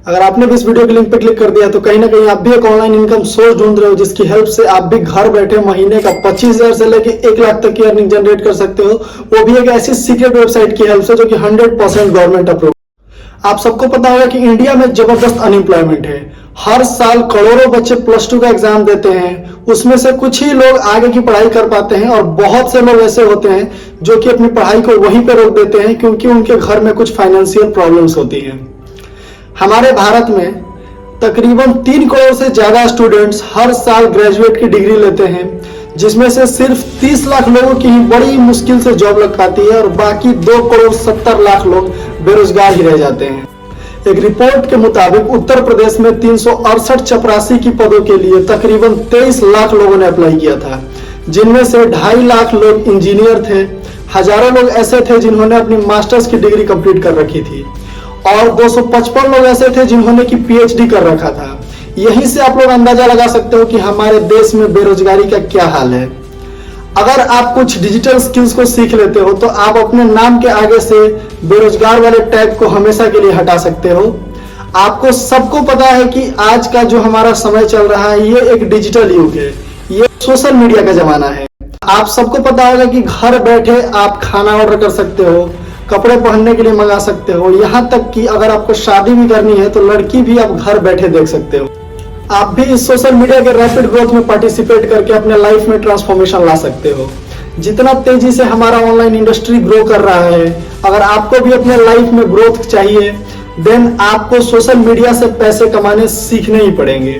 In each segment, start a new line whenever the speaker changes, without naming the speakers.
अगर आपने भी इस वीडियो के लिंक पे क्लिक कर दिया तो कहीं ना कहीं आप भी एक ऑनलाइन इनकम सोर्स ढूंढ रहे हो जिसकी हेल्प से आप भी घर बैठे महीने का 25,000 से लेके 1 लाख तक की अर्निंग जनरेट कर सकते हो, वो भी एक ऐसी सीक्रेट वेबसाइट की हेल्प से जो कि 100% गवर्नमेंट अप्रूव। आप सबको पता होगा कि इंडिया में जबरदस्त अनएम्प्लॉयमेंट है। हर साल करोड़ों बच्चे +2 का एग्जाम देते हैं, उसमें से कुछ ही लोग आगे की पढ़ाई कर पाते हैं और बहुत से लोग ऐसे होते हैं जो कि अपनी पढ़ाई को वहीं पर रोक देते हैं क्योंकि उनके घर में कुछ फाइनेंशियल प्रॉब्लम्स होती हैं। हमारे भारत में तकरीबन 3 करोड़ से ज्यादा स्टूडेंट्स हर साल ग्रेजुएट की डिग्री लेते हैं, जिसमें से सिर्फ 30 लाख लोगों की ही बड़ी मुश्किल से जॉब लग पाती है और बाकी 2 करोड़ 70 लाख लोग बेरोजगार ही रह जाते हैं। एक रिपोर्ट के मुताबिक उत्तर प्रदेश में 368 चपरासी की पदों के लिए तकरीबन 23 लाख लोगों ने अप्लाई किया था, जिनमें से 2.5 लाख लोग इंजीनियर थे, हजारों लोग ऐसे थे जिन्होंने अपनी मास्टर्स की डिग्री कंप्लीट कर रखी थी और 255 लोग ऐसे थे जिन्होंने की PhD कर रखा था। यहीं से आप लोग अंदाजा लगा सकते हो कि हमारे देश में बेरोजगारी का क्या हाल है। अगर आप कुछ डिजिटल स्किल्स को सीख लेते हो तो आप अपने नाम के आगे से बेरोजगार वाले टैग को हमेशा के लिए हटा सकते हो। आपको सबको पता है कि आज का जो हमारा समय चल रहा है ये एक डिजिटल युग है, ये सोशल मीडिया का जमाना है। आप सबको पता होगा कि घर बैठे आप खाना ऑर्डर कर सकते हो, कपड़े पहनने के लिए मंगा सकते हो, यहाँ तक कि अगर आपको शादी भी करनी है तो लड़की भी आप घर बैठे देख सकते हो। आप भी इस सोशल मीडिया के रैपिड ग्रोथ में पार्टिसिपेट करके अपने लाइफ में ट्रांसफॉर्मेशन ला सकते हो। जितना तेजी से हमारा ऑनलाइन इंडस्ट्री ग्रो कर रहा है, अगर आपको भी अपने लाइफ में ग्रोथ चाहिए देन आपको सोशल मीडिया से पैसे कमाने सीखने ही पड़ेंगे।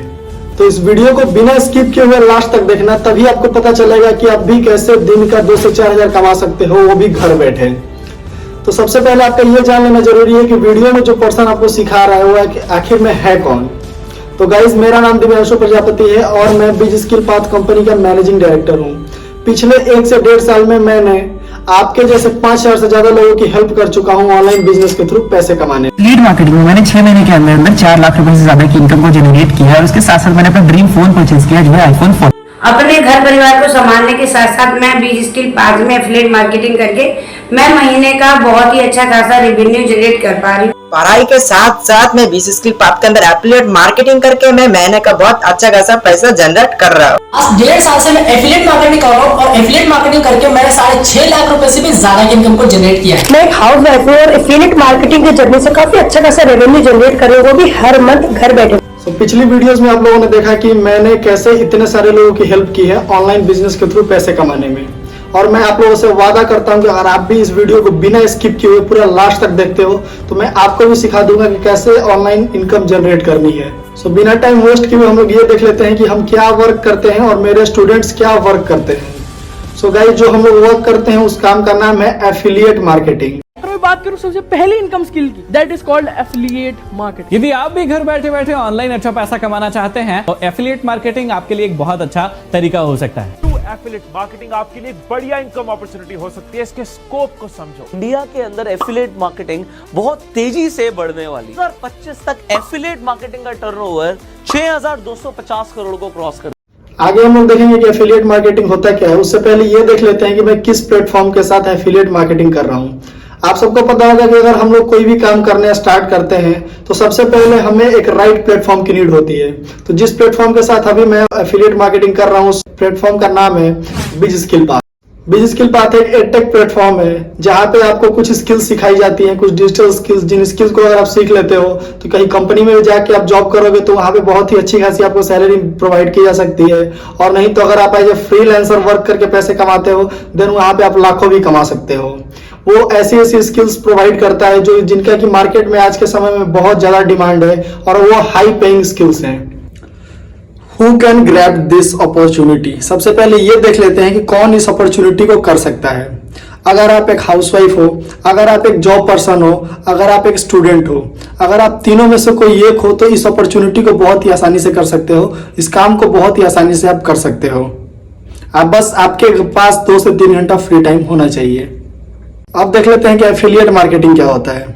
तो इस वीडियो को बिना स्किप किए हुए लास्ट तक देखना, तभी आपको पता चलेगा कि आप भी कैसे दिन का 2 से 4 हजार कमा सकते हो, वो भी घर बैठे। तो सबसे पहले आपका ये जान लेना जरूरी है कि वीडियो में जो पर्सन आपको सिखा रहा है वो आखिर में है कौन। तो गाइज, मेरा नाम दिव्यांशु प्रजापति है और मैं बिज स्किल पाथ कंपनी का मैनेजिंग डायरेक्टर हूँ। पिछले 1 से 1.5 साल में मैंने आपके जैसे 5,000 से ज्यादा लोगों की हेल्प कर चुका हूँ ऑनलाइन बिजनेस के थ्रू पैसे कमाने।
लीड मार्केटिंग में मैंने 6 महीने के अंदर 4 लाख रुपए से ज्यादा की इनकम को जनरेट किया है और उसके साथ साथ मैंने अपना ड्रीम फोन परचेज किया जो है iPhone 14।
अपने घर परिवार को संभालने के साथ साथ मैं बिज स्किल पाथ में एफिलिएट मार्केटिंग करके मैं महीने का बहुत ही अच्छा खासा रेवेन्यू जनरेट कर पा रही हूँ।
पढ़ाई के साथ साथ मैं बिज स्किल पाथ के अंदर एफिलिएट मार्केटिंग करके मैं महीने का बहुत अच्छा खासा पैसा जनरेट कर रहा हूँ।
आज 1.5 साल से मैं एफिलिएट मार्केटिंग कर रहा हूँ और एफिलिएट मार्केटिंग करके मैंने 6.5 लाख रुपए से भी ज्यादा की इनकम को जनरेट किया है।
मैं एक हाउस वाइफ हूँ और एफिलिएट मार्केटिंग के जरिए से काफी अच्छा खासा रेवेन्यू जनरेट कर रही हूँ, वो भी हर मंथ घर बैठे।
तो पिछली वीडियोस में आप लोगों ने देखा कि मैंने कैसे इतने सारे लोगों की हेल्प की है ऑनलाइन बिजनेस के थ्रू पैसे कमाने में, और मैं आप लोगों से वादा करता हूं कि अगर आप भी इस वीडियो को बिना स्किप किए हुए पूरा लास्ट तक देखते हो तो मैं आपको भी सिखा दूंगा कि कैसे ऑनलाइन इनकम जनरेट करनी है। सो बिना टाइम वेस्ट किए हम लोग ये देख लेते हैं कि हम क्या वर्क करते हैं और मेरे स्टूडेंट्स क्या वर्क करते हैं। सो गाइस, जो हम लोग वर्क करते हैं उस काम का नाम है एफिलिएट मार्केटिंग।
मैं बात करूं सबसे पहली इनकम स्किल की, that is called affiliate marketing.
यदि आप भी घर बैठे बैठे ऑनलाइन अच्छा पैसा कमाना चाहते हैं तो एफिलिएट मार्केटिंग आपके लिए एक बहुत अच्छा तरीका हो सकता है।
एफिलिएट मार्केटिंग आपके लिए एक बढ़िया इनकम अपॉर्चुनिटी हो सकती है। इसके स्कोप को समझो।
इंडिया के अंदर एफिलिएट मार्केटिंग बहुत तेजी से बढ़ने वाली है। 2025 तक एफिलिएट मार्केटिंग का टर्नओवर 6,250 करोड़ को क्रॉस कर।
आगे हम लोग देखेंगे कि एफिलिएट मार्केटिंग होता क्या है। उससे पहले ये देख लेते हैं कि मैं किस प्लेटफॉर्म के साथ एफिलिएट मार्केटिंग कर रहा हूँ। आप सबको पता होगा कि अगर हम लोग कोई भी काम करने स्टार्ट करते हैं तो सबसे पहले हमें एक राइट प्लेटफॉर्म की नीड होती है। तो जिस प्लेटफॉर्म के साथ अभी मैं एफिलिएट मार्केटिंग कर रहा हूँ उस प्लेटफॉर्म का नाम है बिज स्किल पाथ। बिज स्किल पाथ एक एडटेक प्लेटफॉर्म है जहाँ पे आपको कुछ स्किल्स सिखाई जाती हैं, कुछ डिजिटल स्किल्स, जिन स्किल्स को अगर आप सीख लेते हो तो कहीं कंपनी में जाके आप जॉब करोगे तो वहाँ पे बहुत ही अच्छी खासी आपको सैलरी प्रोवाइड की जा सकती है, और नहीं तो अगर आप एज ए फ्रीलांसर वर्क करके पैसे कमाते हो देन वहाँ पे आप लाखों भी कमा सकते हो। वो ऐसी ऐसी स्किल्स प्रोवाइड करता है जो जिनका कि मार्केट में आज के समय में बहुत ज्यादा डिमांड है और वो हाई पेइंग स्किल्स हैं। Who can grab this opportunity? सबसे पहले ये देख लेते हैं कि कौन इस अपॉर्चुनिटी को कर सकता है। अगर आप एक हाउसवाइफ हो, अगर आप एक जॉब पर्सन हो, अगर आप एक स्टूडेंट हो, अगर आप तीनों में से कोई एक हो तो इस अपॉर्चुनिटी को बहुत ही आसानी से कर सकते हो। इस काम को बहुत ही आसानी से आप कर सकते हो। आप बस आपके पास 2 से 3 घंटा फ्री टाइम होना चाहिए। अब देख लेते हैं कि एफिलिएट मार्केटिंग क्या होता है।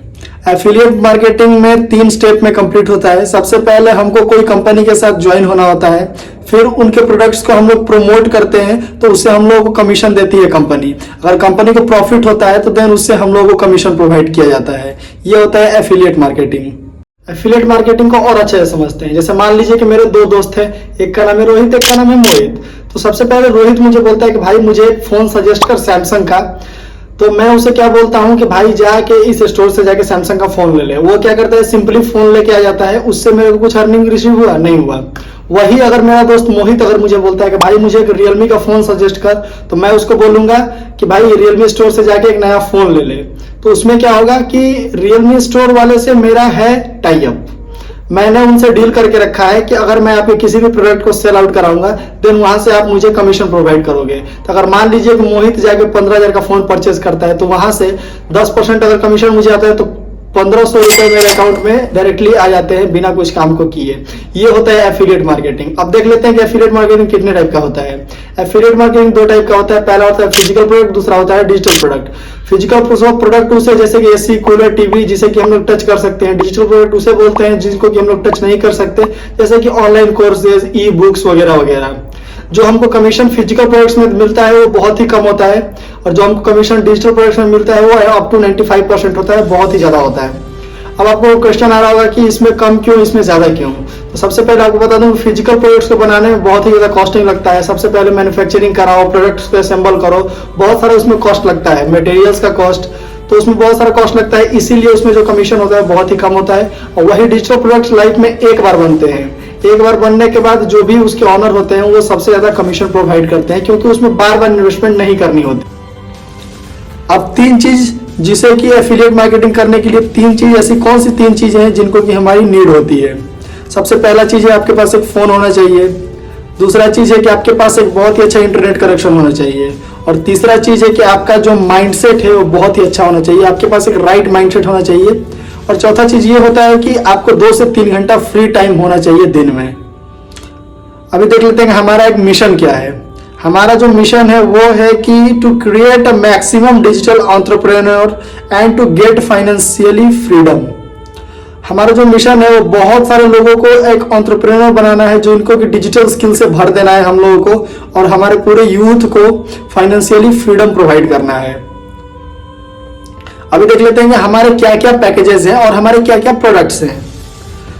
एफिलिएट मार्केटिंग में 3 स्टेप में कंप्लीट होता है। सबसे पहले हमको कोई कंपनी के साथ ज्वाइन होना होता है, फिर उनके प्रोडक्ट्स को हम लोग प्रमोट करते हैं तो उससे हम लोगों को कमीशन देती है कंपनी। अगर कंपनी को प्रॉफिट होता है तो देन उससे हम लोगों को कमीशन प्रोवाइड किया जाता है। ये होता है एफिलिएट मार्केटिंग। एफिलिएट मार्केटिंग को और अच्छे से समझते हैं। जैसे मान लीजिए कि मेरे दो दोस्त हैं, एक का नाम है रोहित, एक का नाम है मोहित। तो सबसे पहले रोहित मुझे बोलता है कि भाई मुझे एक फोन सजेस्ट कर सैमसंग का। तो मैं उसे क्या बोलता हूं कि भाई जाके इस स्टोर से जाके सैमसंग का फोन ले ले। वो क्या करता है, सिंपली फोन लेके आ जाता है। उससे मेरे को कुछ अर्निंग रिसीव हुआ नहीं हुआ। वही अगर मेरा दोस्त मोहित अगर मुझे बोलता है कि भाई मुझे एक रियलमी का फोन सजेस्ट कर, तो मैं उसको बोलूंगा कि भाई रियलमी स्टोर से जाके एक नया फोन ले ले। तो उसमें क्या होगा कि रियलमी स्टोर वाले से मेरा है टाई अप। मैंने उनसे डील करके रखा है कि अगर मैं आपके किसी भी प्रोडक्ट को सेल आउट कराऊंगा देन वहां से आप मुझे कमीशन प्रोवाइड करोगे। तो अगर मान लीजिए कि मोहित जाके 15,000 का फोन परचेज करता है, तो वहां से 10% अगर कमीशन मुझे आता है तो 1500 रुपए मेरे अकाउंट में डायरेक्टली आ जाते हैं बिना कुछ काम को किए। ये होता है एफिलिएट मार्केटिंग। अब देख लेते हैं कि एफिलिएट मार्केटिंग कितने टाइप का होता है। एफिलिएट मार्केटिंग दो टाइप का होता है। पहला होता है फिजिकल प्रोडक्ट, दूसरा होता है डिजिटल प्रोडक्ट। फिजिकल प्रोडक्ट उसे जैसे कि एसी, कूलर, टीवी जिसे कि हम लोग टच कर सकते हैं। डिजिटल प्रोडक्ट उसे बोलते हैं जिसको कि हम लोग टच नहीं कर सकते, जैसे कि ऑनलाइन कोर्सेज, ई बुक्स वगैरह वगैरह। जो हमको कमीशन फिजिकल प्रोडक्ट्स में मिलता है वो बहुत ही कम होता है, और जो हमको कमीशन डिजिटल प्रोडक्ट्स में मिलता है वो अप टू 95% होता है, बहुत ही ज्यादा होता है। अब आपको क्वेश्चन आ रहा होगा कि इसमें कम क्यों, इसमें ज्यादा क्यों। तो सबसे पहले आपको बता दूं, फिजिकल प्रोडक्ट्स को बनाने में बहुत ही ज्यादा कॉस्टिंग लगता है। सबसे पहले मैन्युफैक्चरिंग कराओ, प्रोडक्ट्स को असेंबल करो, बहुत सारा उसमें कॉस्ट लगता है। मटेरियल्स का कॉस्ट, तो उसमें बहुत सारा कॉस्ट लगता है, इसीलिए उसमें जो कमीशन होता है बहुत ही कम होता है। और वही डिजिटल प्रोडक्ट्स लाइफ में एक बार बनते हैं। एक बार बनने के बाद जो भी उसके ऑनर होते हैं वो सबसे ज्यादा कमीशन प्रोवाइड करते हैं, क्योंकि उसमें बार बार इन्वेस्टमेंट नहीं करनी होती। अब तीन चीज जिसे कि एफिलिएट मार्केटिंग करने के लिए, तीन चीज ऐसी कौन सी तीन चीजें हैं जिनको कि हमारी नीड होती है। सबसे पहला चीज है आपके पास एक फोन होना चाहिए। दूसरा चीज है कि आपके पास एक बहुत ही अच्छा इंटरनेट कनेक्शन होना चाहिए। और तीसरा चीज है कि आपका जो माइंडसेट है वो बहुत ही अच्छा होना चाहिए, आपके पास एक राइट माइंडसेट होना चाहिए। और चौथा चीज ये होता है कि आपको 2 से 3 घंटा फ्री टाइम होना चाहिए दिन में। अभी देख लेते हैं कि हमारा एक मिशन क्या है। हमारा जो मिशन है वो है कि to create a maximum digital entrepreneur and to get financially freedom. हमारा जो मिशन है वो बहुत सारे लोगों को एक एंटरप्रेन्योर बनाना है, जो इनको कि डिजिटल स्किल से भर देना है हम लोगों को, और हमारे पूरे यूथ को फाइनेंशियली फ्रीडम प्रोवाइड करना है। अभी देख लेते हैं कि हमारे क्या क्या पैकेजेस हैं और हमारे क्या क्या प्रोडक्ट्स हैं।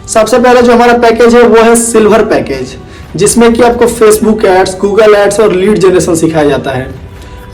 सबसे पहले जो हमारा पैकेज है वो है सिल्वर पैकेज, जिसमें कि आपको फेसबुक एड्स, गूगल एड्स और लीड जनरेशन सिखाया जाता है।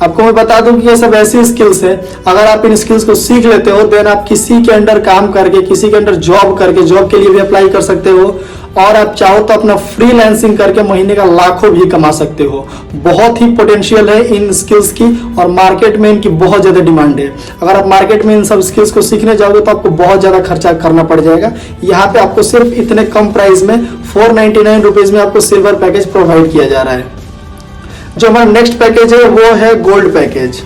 आपको मैं बता दूं कि ये सब ऐसी स्किल्स है, अगर आप इन स्किल्स को सीख लेते हो देन आप किसी के अंडर काम करके, किसी के अंडर जॉब करके, जॉब के लिए भी अप्लाई कर सकते हो, और आप चाहो तो अपना फ्रीलांसिंग करके महीने का लाखों भी कमा सकते हो। बहुत ही पोटेंशियल है इन स्किल्स की, और मार्केट में इनकी बहुत ज्यादा डिमांड है। अगर आप मार्केट में इन सब स्किल्स को सीखने जाओगे तो आपको बहुत ज्यादा खर्चा करना पड़ जाएगा। यहाँ पे आपको सिर्फ इतने कम प्राइस में 499 रुपीज में आपको सिल्वर पैकेज प्रोवाइड किया जा रहा है। जो हमारा नेक्स्ट पैकेज है वो है गोल्ड पैकेज।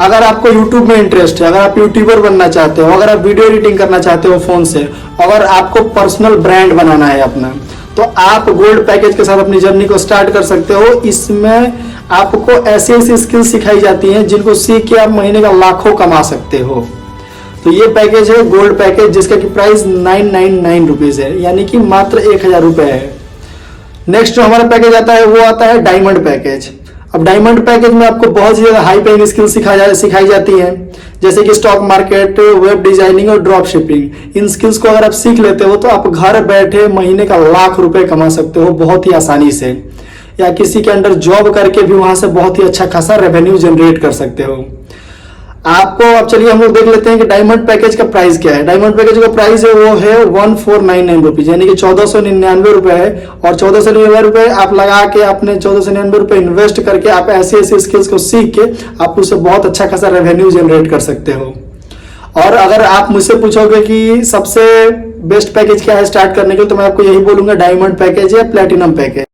अगर आपको YouTube में इंटरेस्ट है, अगर आप यूट्यूबर बनना चाहते हो, अगर आप वीडियो एडिटिंग करना चाहते हो फोन से, अगर आपको पर्सनल ब्रांड बनाना है अपना, तो आप गोल्ड पैकेज के साथ अपनी जर्नी को स्टार्ट कर सकते हो। इसमें आपको ऐसी ऐसी स्किल्स सिखाई जाती हैं जिनको सीख के आप महीने का लाखों कमा सकते हो। तो ये पैकेज है गोल्ड पैकेज, जिसका की प्राइस 999 रुपीज है, यानी कि मात्र 1000 रुपए है। नेक्स्ट जो हमारा पैकेज आता है वो आता है डायमंड पैकेज। अब डायमंड पैकेज में आपको बहुत ज्यादा हाई पेइंग स्किल सिखाई जाती हैं, जैसे कि स्टॉक मार्केट, वेब डिजाइनिंग और ड्रॉप शिपिंग। इन स्किल्स को अगर आप सीख लेते हो तो आप घर बैठे महीने का लाख रुपए कमा सकते हो बहुत ही आसानी से, या किसी के अंडर जॉब करके भी वहां से बहुत ही अच्छा खासा रेवेन्यू जनरेट कर सकते हो। आपको अब चलिए हम लोग देख लेते हैं कि डायमंड पैकेज का प्राइस क्या है। डायमंड पैकेज का प्राइस है वो है 1499 रुपीज, यानी कि 1499 रुपए है। और 1499 रुपए आप लगा के अपने 1499 रुपए इन्वेस्ट करके आप ऐसी ऐसी स्किल्स को सीख के आप उससे बहुत अच्छा खासा रेवेन्यू जनरेट कर सकते हो। और अगर आप मुझसे पूछोगे कि सबसे बेस्ट पैकेज क्या है स्टार्ट करने के लिए, तो मैं आपको यही बोलूंगा डायमंड पैकेज या platinum package.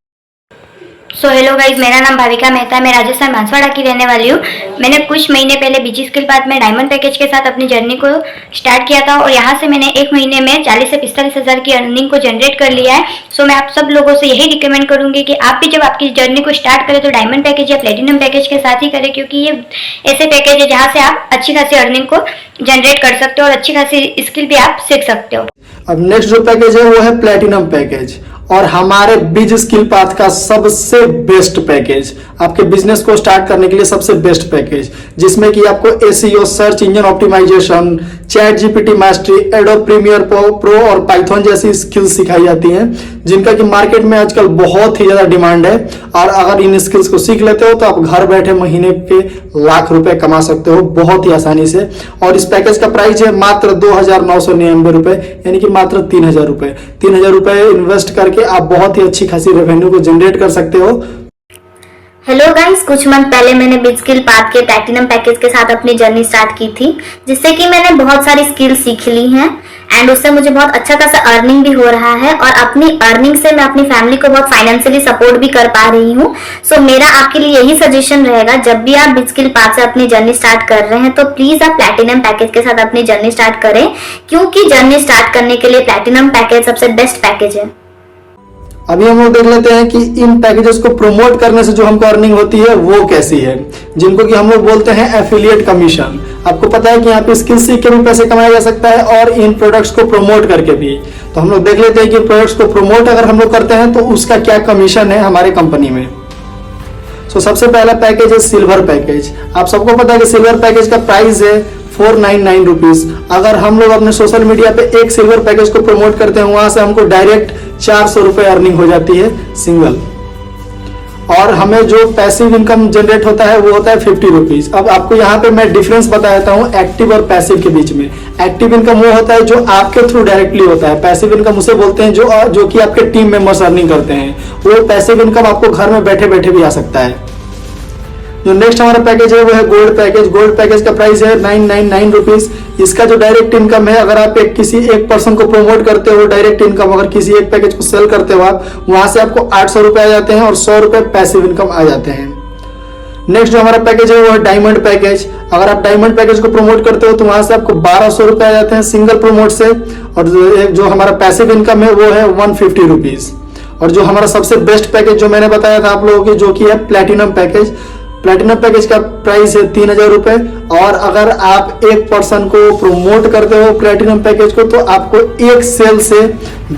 So hello guys, मेरा नाम भाविका मेहता है। मैं राजस्थान बांसवाड़ा की रहने वाली हूँ। मैंने कुछ महीने पहले बीजी स्किल बाद में डायमंड पैकेज के साथ अपनी जर्नी को स्टार्ट किया था, और यहाँ से मैंने एक महीने में 40 से 45 हज़ार की अर्निंग को जनरेट कर लिया है। सो मैं आप सब लोगों से यही रिकमेंड करूँगी कि आप भी जब आपकी जर्नी को स्टार्ट करें तो डायमंड पैकेज या प्लेटिनम पैकेज के साथ ही करें, क्योंकि ये ऐसे पैकेज है जहाँ से आप अच्छी खासी अर्निंग को जनरेट कर सकते हो और अच्छी खासी स्किल भी आप सीख सकते हो।
अब नेक्स्ट जो पैकेज है वो है प्लेटिनम पैकेज, और हमारे बिज स्किल पाथ का सबसे बेस्ट पैकेज, आपके बिजनेस को स्टार्ट करने के लिए सबसे बेस्ट पैकेज, जिसमें कि आपको SEO, search engine optimization, chat GPT mastery, Adobe Premiere Pro और पाइथन जैसी स्किल्स सिखाई जाती हैं, जिनका कि मार्केट में आजकल बहुत ही ज्यादा डिमांड है। और अगर इन स्किल्स को सीख लेते हो तो आप घर बैठे महीने के लाख रुपए कमा सकते हो बहुत ही आसानी से। और इस पैकेज का प्राइस है मात्र 2,999 रुपए, यानी कि मात्र 3,000 रुपए। 3,000 रुपए इन्वेस्ट करके आप बहुत ही अच्छी खासी रेवेन्यू को जनरेट कर सकते हो।
हेलो गाइस, कुछ मंथ पहले मैंने बिजस्किल पाथ के प्लैटिनम पैकेज के साथ अपनी जर्नी स्टार्ट की थी, जिससे कि मैंने बहुत सारी स्किल सीख ली हैं एंड उससे मुझे बहुत अच्छा खासा अर्निंग भी हो रहा है और अपनी अर्निंग से मैं अपनी फैमिली को बहुत फाइनेंशियली सपोर्ट भी कर पा रही हूँ। सो मेरा आपके लिए यही सजेशन रहेगा, जब भी आप बिजस्किल पाथ से अपनी जर्नी स्टार्ट कर रहे हैं तो प्लीज आप प्लैटिनम पैकेज के साथ अपनी जर्नी स्टार्ट करें, क्योंकि जर्नी स्टार्ट करने के लिए प्लैटिनम पैकेज सबसे बेस्ट पैकेज है।
अभी हम लोग देख लेते हैं कि इन पैकेजेस को प्रमोट करने से जो हमको अर्निंग होती है वो कैसी है, जिनको कि हम लोग बोलते हैं एफिलिएट कमीशन। आपको पता है कि यहाँ पे स्किल सीख के भी पैसे कमाया जा सकता है और इन प्रोडक्ट्स को प्रमोट करके भी। तो हम लोग देख लेते हैं कि प्रोडक्ट्स को प्रमोट अगर हम लोग करते हैं तो उसका क्या कमीशन है हमारे कंपनी में। तो सबसे पहला पैकेज है सिल्वर पैकेज। आप सबको पता है कि सिल्वर पैकेज का प्राइस है 499 रुपीज। अगर हम लोग अपने सोशल मीडिया पे एक सिल्वर पैकेज को प्रमोट करते हैं, वहां से हमको डायरेक्ट 400 रुपए अर्निंग हो जाती है सिंगल। और हमें जो पैसिव इनकम जनरेट होता है वो होता है 50 रुपीज। अब आपको यहाँ पे मैं डिफरेंस बता देता हूँ एक्टिव और पैसिव के बीच में। एक्टिव इनकम वो होता है जो आपके थ्रू डायरेक्टली होता है, पैसिव इनकम उसे बोलते हैं जो कि आपके टीम मेंबर्स अर्निंग करते हैं। वो पैसिव इनकम आपको घर में बैठे बैठे भी आ सकता है। जो नेक्स्ट हमारा पैकेज है वो है गोल्ड पैकेज। गोल्ड पैकेज का प्राइस है 999 रुपीज। इसका जो डायरेक्ट इनकम है, अगर आप किसी एक पर्सन को प्रमोट करते हो, डायरेक्ट इनकम अगर किसी एक पैकेज को सेल करते हो आप, वहां से आपको 800 रुपए आ जाते हैं और 100 रुपए पैसिव इनकम आ जाते हैं। नेक्स्ट जो हमारा पैकेज है वो है डायमंड पैकेज। अगर आप डायमंड पैकेज को प्रमोट करते हो तो वहां से आपको 1200 रुपए आ जाते हैं सिंगल प्रमोट से। और जो हमारा पैसिव इनकम है वो है 150 रुपीज। और जो हमारा सबसे बेस्ट पैकेज जो मैंने बताया था आप लोगों की, जो कि है प्लैटिनम पैकेज। प्लैटिनम पैकेज का प्राइस है 3,000 रुपए। और अगर आप एक पर्सन को प्रमोट करते हो प्लैटिनम पैकेज को तो आपको एक सेल से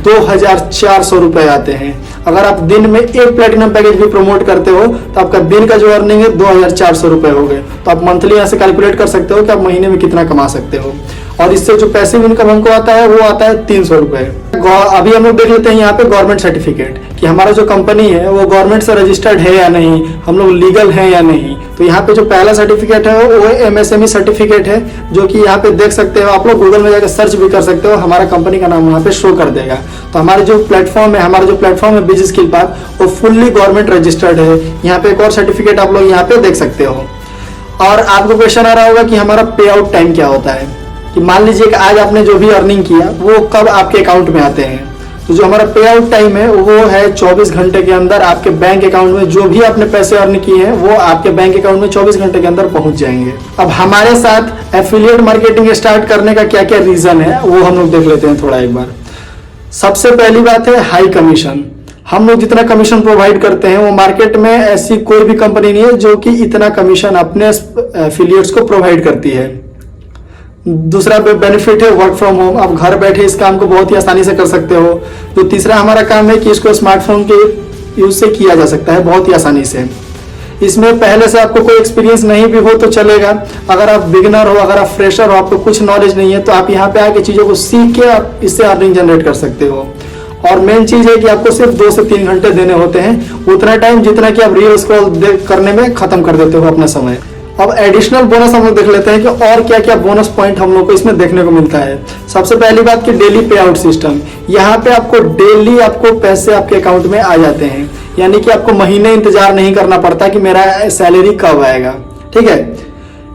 2,400 रुपए आते हैं। अगर आप दिन में एक प्लैटिनम पैकेज भी प्रमोट करते हो तो आपका दिन का जो अर्निंग है 2,400 रुपए हो गए। तो आप मंथली यहाँ से कैलकुलेट कर सकते हो कि आप महीने में कितना कमा सकते हो। और इससे जो पैसिव इनकम हमको आता है वो आता है 300 रुपए। अभी हम लोग देख लेते हैं यहाँ पे गवर्नमेंट सर्टिफिकेट, कि हमारा जो कंपनी है वो गवर्नमेंट से रजिस्टर्ड है या नहीं, हम लोग लीगल है या नहीं। तो यहाँ पे जो पहला सर्टिफिकेट है वो MSME सर्टिफिकेट है, जो कि यहाँ पे देख सकते हो आप लोग, गूगल में जाकर सर्च भी कर सकते हो, हमारा कंपनी का नाम वहाँ पे शो कर देगा। तो हमारे जो प्लेटफॉर्म है बिजस्किल पाथ, वो फुल्ली गवर्नमेंट रजिस्टर्ड है। यहाँ पे एक और सर्टिफिकेट आप लोग यहाँ पे देख सकते हो। और आपको क्वेश्चन आ रहा होगा कि हमारा पे आउट टाइम क्या होता है, कि मान लीजिए कि आज आपने जो भी अर्निंग किया वो कब आपके अकाउंट में आते हैं। तो जो हमारा पे आउट टाइम है वो है 24 घंटे के अंदर आपके बैंक अकाउंट में जो भी आपने पैसे अर्न किए हैं वो आपके बैंक अकाउंट में 24 घंटे के अंदर पहुंच जाएंगे। अब हमारे साथ एफिलिएट मार्केटिंग स्टार्ट करने का क्या क्या रीजन है वो हम लोग देख लेते हैं थोड़ा एक बार। सबसे पहली बात है हाई कमीशन। हम लोग जितना कमीशन प्रोवाइड करते हैं वो मार्केट में ऐसी कोई भी कंपनी नहीं है जो कि इतना कमीशन अपने एफिलिएट्स को प्रोवाइड करती है। दूसरा बेनिफिट है वर्क फ्रॉम होम। आप घर बैठे इस काम को बहुत ही आसानी से कर सकते हो। तो तीसरा हमारा काम है कि इसको स्मार्टफोन के यूज से किया जा सकता है बहुत ही आसानी से। इसमें पहले से आपको कोई एक्सपीरियंस नहीं भी हो तो चलेगा। अगर आप बिगिनर हो, अगर आप फ्रेशर हो, आपको कुछ नॉलेज नहीं है, तो आप यहाँ पे आके चीजों को सीख के आप इससे अर्निंग जनरेट कर सकते हो। और मेन चीज है कि आपको सिर्फ 2 से 3 घंटे देने होते हैं, उतना टाइम जितना कि आप रील स्क्रॉल करने में खत्म कर देते हो अपना समय। अब एडिशनल बोनस हम लोग देख लेते हैं कि और क्या क्या बोनस पॉइंट हम लोग को इसमें देखने को मिलता है। सबसे पहली बात कि डेली पे आउट सिस्टम। यहाँ पे आपको डेली आपको पैसे आपके अकाउंट में आ जाते हैं, यानी कि आपको महीने इंतजार नहीं करना पड़ता कि मेरा सैलरी कब आएगा। ठीक है।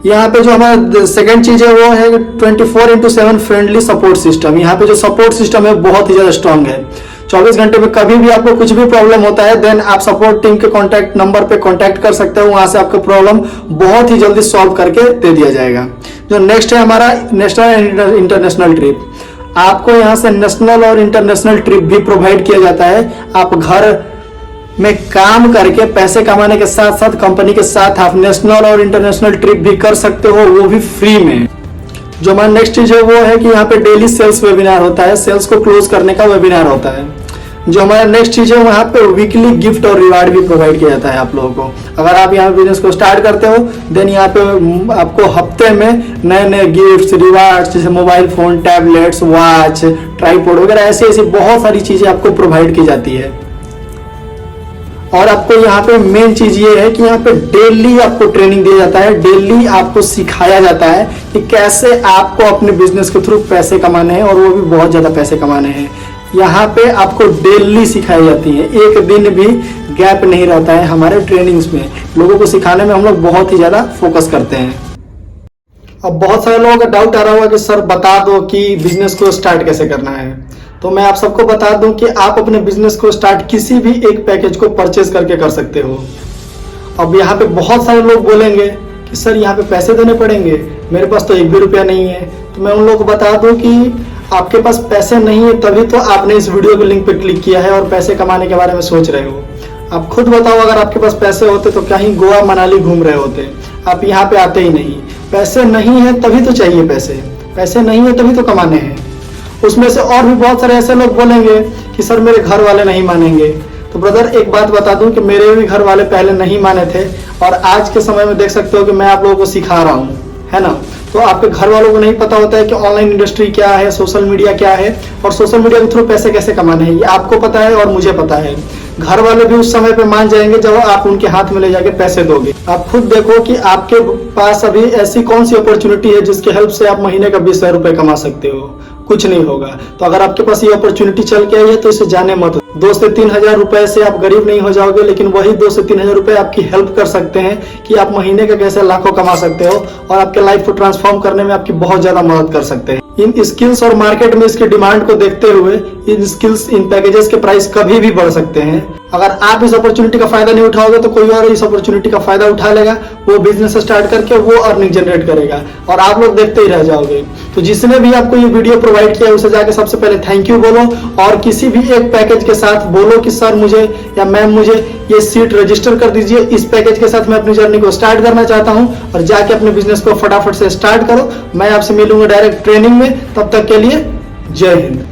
यहाँ पे जो हमारा सेकंड चीज है वो है 24/7 फ्रेंडली सपोर्ट सिस्टम। यहाँ पे जो सपोर्ट सिस्टम है बहुत ही ज्यादा स्ट्रांग है। 24 घंटे में कभी भी आपको कुछ भी प्रॉब्लम होता है देन आप सपोर्ट टीम के कॉन्टैक्ट नंबर पे कॉन्टैक्ट कर सकते हो। वहां से आपका प्रॉब्लम बहुत ही जल्दी सॉल्व करके दे दिया जाएगा। जो नेक्स्ट है हमारा नेशनल एंड इंटरनेशनल ट्रिप। आपको यहाँ से नेशनल और इंटरनेशनल ट्रिप भी प्रोवाइड किया जाता है। आप घर में काम करके पैसे कमाने के साथ साथ कंपनी के साथ आप नेशनल और इंटरनेशनल ट्रिप भी कर सकते हो, वो भी फ्री में। जो हमारा नेक्स्ट चीज है वो है कि यहाँ पे डेली सेल्स वेबिनार होता है, सेल्स को क्लोज करने का वेबिनार होता है। जो हमारा नेक्स्ट चीज है, वहाँ पे वीकली गिफ्ट और रिवार्ड भी प्रोवाइड किया जाता है आप लोगों को। अगर आप यहाँ बिजनेस को स्टार्ट करते हो देन यहाँ पे आपको हफ्ते में नए नए गिफ्ट्स रिवार्ड्स जैसे mobile phone, tablets, watch, tripod वगैरह ऐसी ऐसी बहुत सारी चीजें आपको प्रोवाइड की जाती है। और आपको यहाँ पे मेन चीज ये है कि यहाँ पे डेली आपको ट्रेनिंग दिया जाता है, डेली आपको सिखाया जाता है कि कैसे आपको अपने बिजनेस के थ्रू पैसे कमाने हैं, और वो भी बहुत ज्यादा पैसे कमाने हैं। यहाँ पे आपको डेली सिखाई जाती है, एक दिन भी गैप नहीं रहता है हमारे ट्रेनिंग्स में। लोगों को सिखाने में हम लोग बहुत ही ज्यादा फोकस करते हैं। अब बहुत सारे लोगों का डाउट आ रहा होगा कि सर बता दो कि बिजनेस को स्टार्ट कैसे करना है। तो मैं आप सबको बता दूं कि आप अपने बिजनेस को स्टार्ट किसी भी एक पैकेज को परचेज करके कर सकते हो। अब यहाँ पे बहुत सारे लोग बोलेंगे कि सर यहाँ पे पैसे देने पड़ेंगे, मेरे पास तो 1 भी रुपया नहीं है। तो मैं उन लोगों को बता दूं कि आपके पास पैसे नहीं है तभी तो आपने इस वीडियो के लिंक पे क्लिक किया है और पैसे कमाने के बारे में सोच रहे हो। आप खुद बताओ, अगर आपके पास पैसे होते तो कहीं गोवा मनाली घूम रहे होते, आप यहाँ पे आते ही नहीं। पैसे नहीं है तभी तो चाहिए पैसे, पैसे नहीं है तभी तो कमाने हैं। उसमें से और भी बहुत सारे ऐसे लोग बोलेंगे कि सर मेरे घर वाले नहीं मानेंगे। तो ब्रदर एक बात बता दूं कि मेरे भी घर वाले पहले नहीं माने थे, और आज के समय में देख सकते हो कि मैं आप लोगों को सिखा रहा हूँ, है ना। तो आपके घर वालों को नहीं पता होता है कि ऑनलाइन इंडस्ट्री क्या है, सोशल मीडिया क्या है, और सोशल मीडिया के थ्रू पैसे कैसे कमाने हैं, ये आपको पता है और मुझे पता है। घर वाले भी उस समय पे मान जाएंगे जब आप उनके हाथ में ले जाके पैसे दोगे। आप खुद देखो कि आपके पास अभी ऐसी कौन सी अपॉर्चुनिटी है जिसके हेल्प से आप महीने का 20,000 रुपए कमा सकते हो। कुछ नहीं होगा। तो अगर आपके पास ये अपॉर्चुनिटी चल के आई है तो इसे जाने मत। 2 से 3 हजार रुपए से आप गरीब नहीं हो जाओगे, लेकिन वही 2 से 3 हजार रुपए आपकी हेल्प कर सकते हैं कि आप महीने का कैसे लाखों कमा सकते हो, और आपके लाइफ को ट्रांसफॉर्म करने में आपकी बहुत ज्यादा मदद कर सकते हैं। इन स्किल्स और मार्केट में इसकी डिमांड को देखते हुए इन स्किल्स, इन पैकेजेस के प्राइस कभी भी बढ़ सकते हैं। अगर आप इस अपॉर्चुनिटी का फायदा नहीं उठाओगे तो कोई और इस अपॉर्चुनिटी का फायदा उठा लेगा, वो बिजनेस स्टार्ट करके वो अर्निंग जनरेट करेगा, और आप लोग देखते ही रह जाओगे। तो जिसने भी आपको ये वीडियो प्रोवाइड किया उसे जाके सबसे पहले थैंक यू बोलो, और किसी भी एक पैकेज के साथ बोलो कि सर मुझे या मैम मुझे ये सीट रजिस्टर कर दीजिए, इस पैकेज के साथ मैं अपनी जर्नी को स्टार्ट करना चाहता हूं, और जाके अपने बिजनेस को फटाफट से स्टार्ट करो। मैं आपसे मिलूंगा डायरेक्ट ट्रेनिंग में, तब तक के लिए जय हिंद।